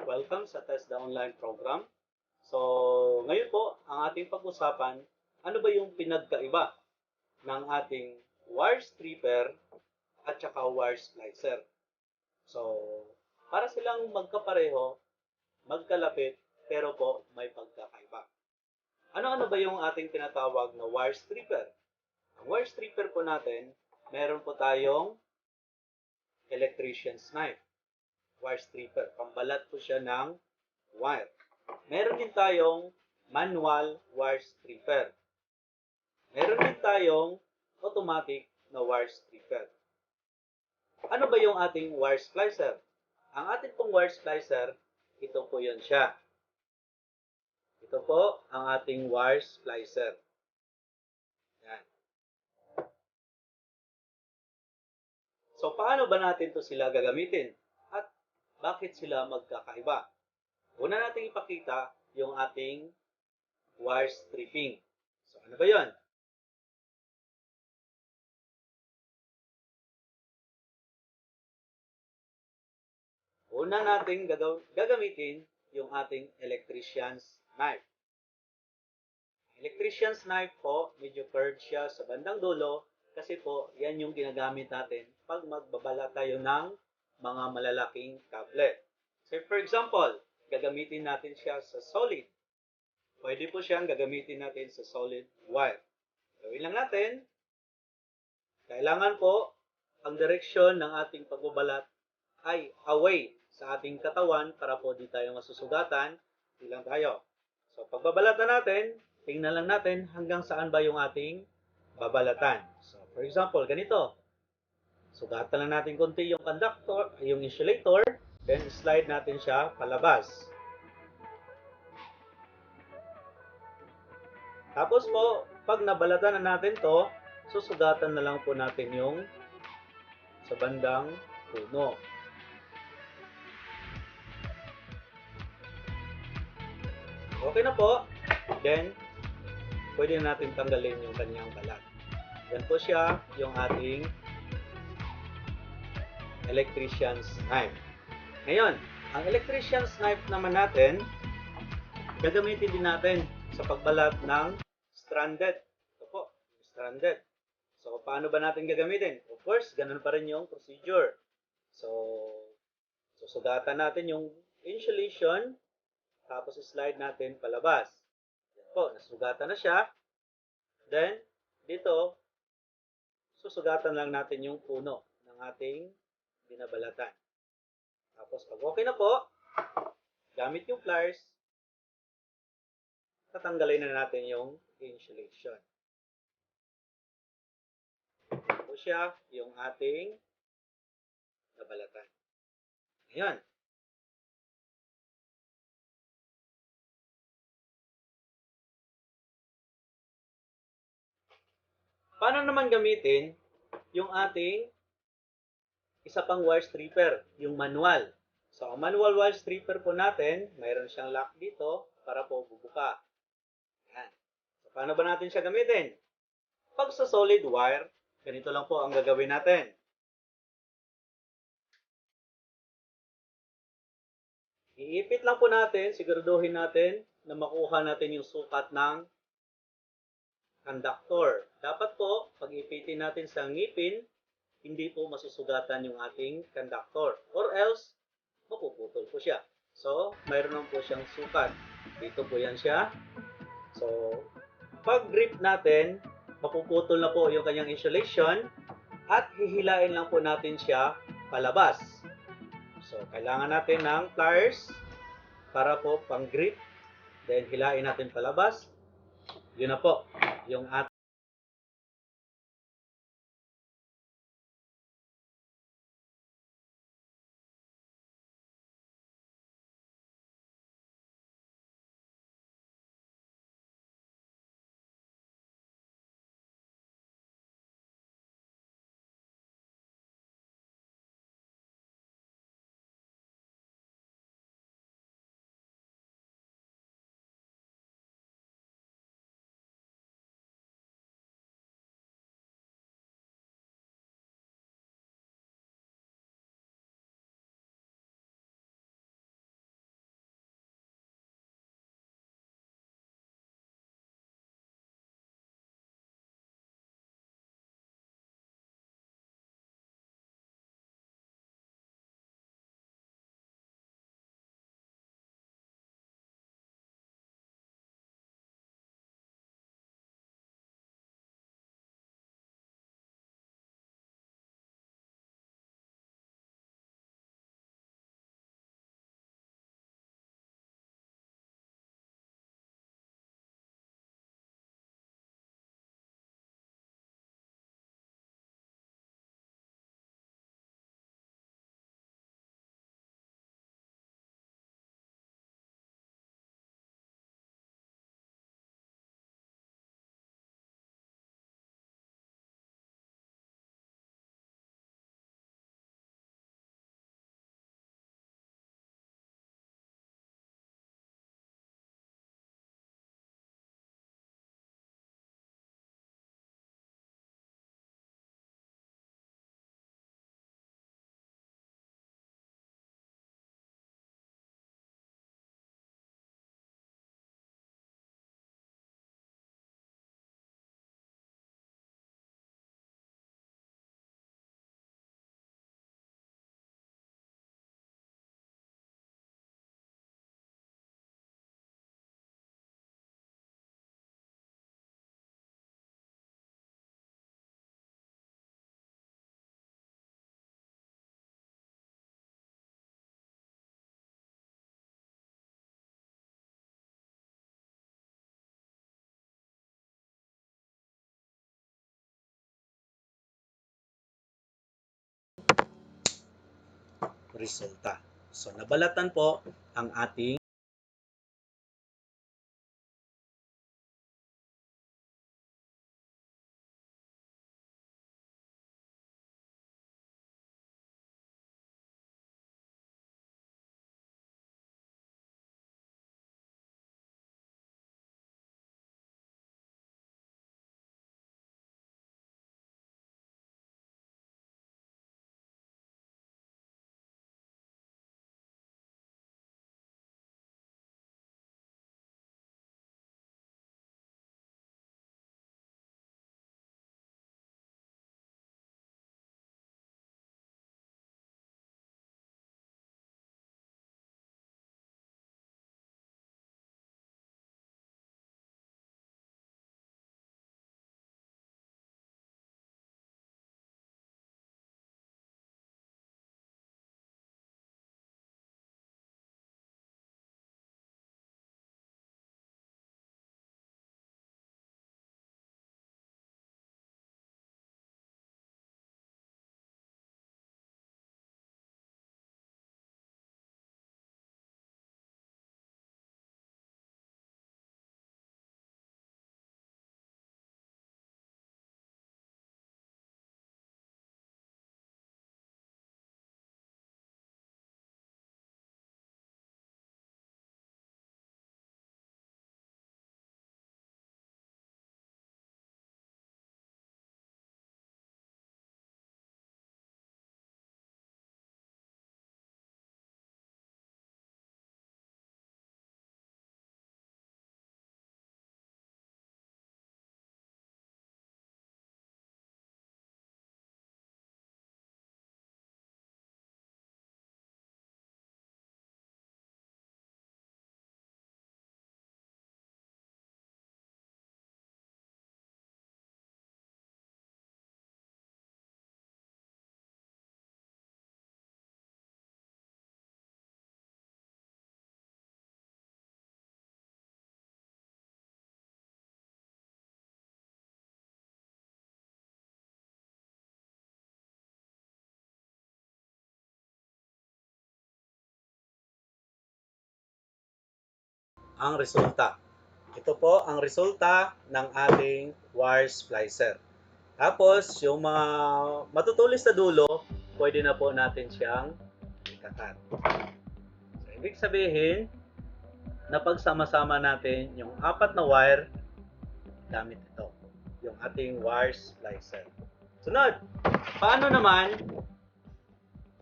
Welcome sa Test the Online program. So, ngayon po, ang ating pag-usapan, ano ba yung pinagkaiba ng ating wire stripper at saka wire splicer. So, para silang magkapareho, magkalapit, pero po may pagkakaiba. Ano-ano ba yung ating tinatawag na wire stripper? Ang wire stripper po natin, meron po tayong electrician's knife, wire stripper. Pambalat po siya ng wire. Meron din tayong manual wire stripper. Meron din tayong automatic na wire stripper. Ano ba yung ating wire splicer? Ang ating pong wire splicer, ito po yun siya. Ito po ang ating wire splicer. Yan. So, paano ba natin to sila gagamitin? At bakit sila magkakaiba? Una natin ipakita yung ating wire stripping. So, ano ba yun? Una natin gagamitin yung ating electrician's knife. Electrician's knife po, medyo curved siya sa bandang dulo kasi po, yan yung ginagamit natin pag magbabala tayo ng mga malalaking kable. So, for example, gagamitin natin siya sa solid. Pwede po siyang gagamitin natin sa solid wire. Gawin lang natin, kailangan po ang direksyon ng ating pagbabalat ay away sa ating katawan para po di tayo masusugatan. Ilang tayo. So, pagbabalatan natin, tingnan lang natin hanggang saan ba yung ating babalatan. So, for example, ganito. Sugatan lang natin konti yung conductor, yung insulator, then slide natin siya palabas. Tapos po, pag nabalatan na natin to, susugatan na lang po natin yung sa bandang puno. Okay na po. Then, pwede na natin tanggalin yung kanyang balat. Yan po siya, yung ating electrician's knife. Ngayon, ang electrician's knife naman natin, gagamitin din natin sa pagbalat ng stranded. Ito po, stranded. So, paano ba natin gagamitin? Of course, ganun pa rin yung procedure. So, susugatan natin yung insulation, tapos slide natin palabas. Yan po, nasugatan na siya. Then, dito, susugatan lang natin yung puno ng ating binabalatan. Tapos, pag okay na po, gamit yung pliers, tatanggalin na natin yung insulation. Ito siya, yung ating nabalatan. Ayan. Paano naman gamitin yung ating isa pang wire stripper, yung manual. So, ang manual wire stripper po natin, mayroon siyang lock dito para po bubuka. Yan. So, paano ba natin siya gamitin? Pag sa solid wire, ganito lang po ang gagawin natin. Iipit lang po natin, siguraduhin natin na makuha natin yung sukat ng conductor. Dapat po, pag ipitin natin sa ngipin, hindi po masusugatan yung ating conductor. Or else, mapuputol po siya. So, mayroon lang po siyang sukat. Dito po yan siya. So, pag grip natin, mapuputol na po yung kanyang insulation at hihilain lang po natin siya palabas. So, kailangan natin ng pliers para po pang grip. Then, hilain natin palabas. Yun na po, yung ating resulta. So, nabalatan po ang ating ang resulta. Ito po ang resulta ng ating wire splicer. Tapos, yung mga matutulis na dulo, pwede na po natin siyang ikakat. So, ibig sabihin, napagsama-sama natin yung apat na wire gamit ito. Yung ating wire splicer. Sunod, paano naman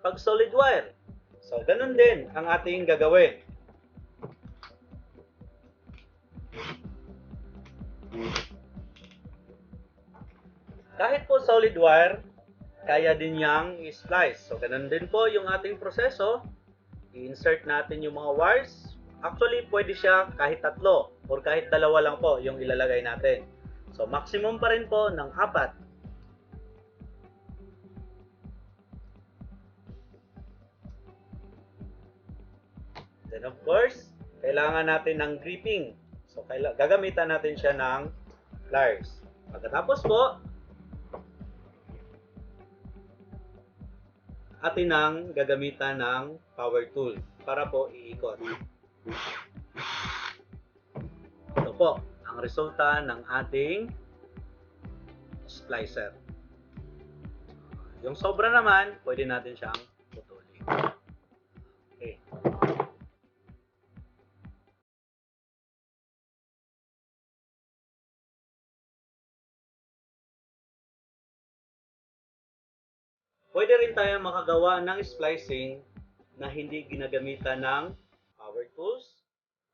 pag solid wire? So, ganun din ang ating gagawin. Kahit po solid wire, kaya din niyang i-splice. So, ganun din po yung ating proseso. I-insert natin yung mga wires. Actually, pwede siya kahit tatlo or kahit dalawa lang po yung ilalagay natin. So, maximum pa rin po ng 4. Then, of course, kailangan natin ng gripping. So, gagamitan natin siya ng pliers. Pagkatapos po, atin ang gagamitan ng power tool para po iikot. Ito po ang resulta ng ating splicer. Yung sobra naman, pwede natin siyang putulin. Okay. Pwede rin tayo makagawa ng splicing na hindi ginagamitan ng power tools,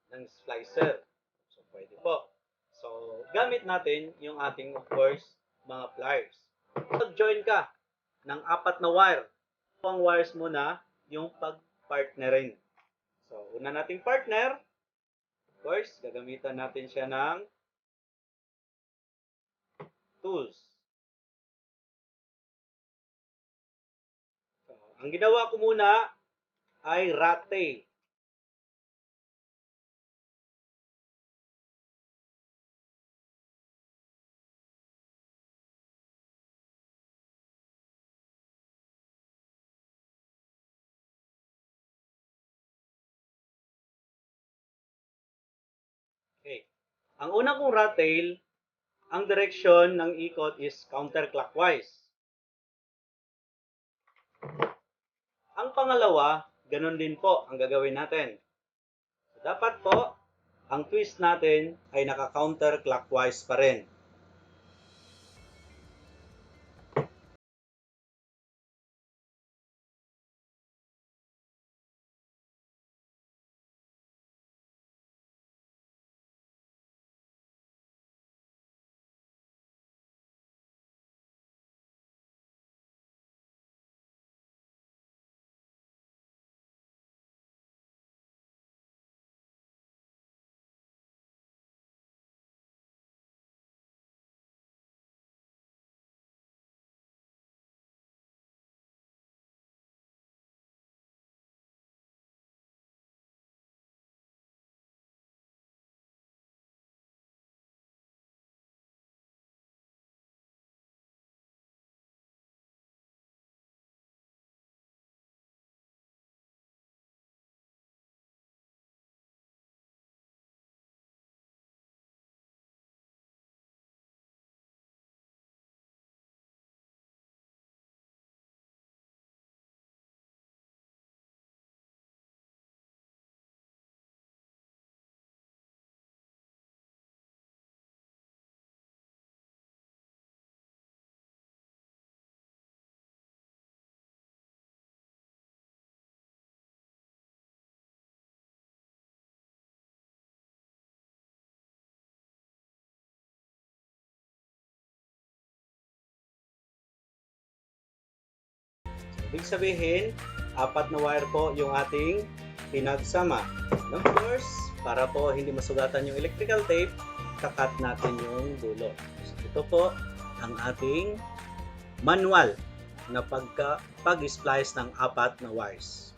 ng splicer. So, pwede po. So, gamit natin yung ating, of course, mga pliers. Pag-join ka ng 4 na wire. Ang wires muna yung pag-partnerin. So, una nating partner, of course, gagamitan natin siya ng tools. So, ang ginawa ko muna ay rate. Okay. Ang una kong rat tail, ang direksyon ng ikot is counterclockwise. Ang pangalawa, ganun din po ang gagawin natin. So, dapat po, ang twist natin ay naka-counterclockwise pa rin. Ibig sabihin, 4 na wire po yung ating pinagsama. Of course, para po hindi masugatan yung electrical tape, kakat natin yung dulo. So, ito po ang ating manual na pag-splice ng 4 na wires.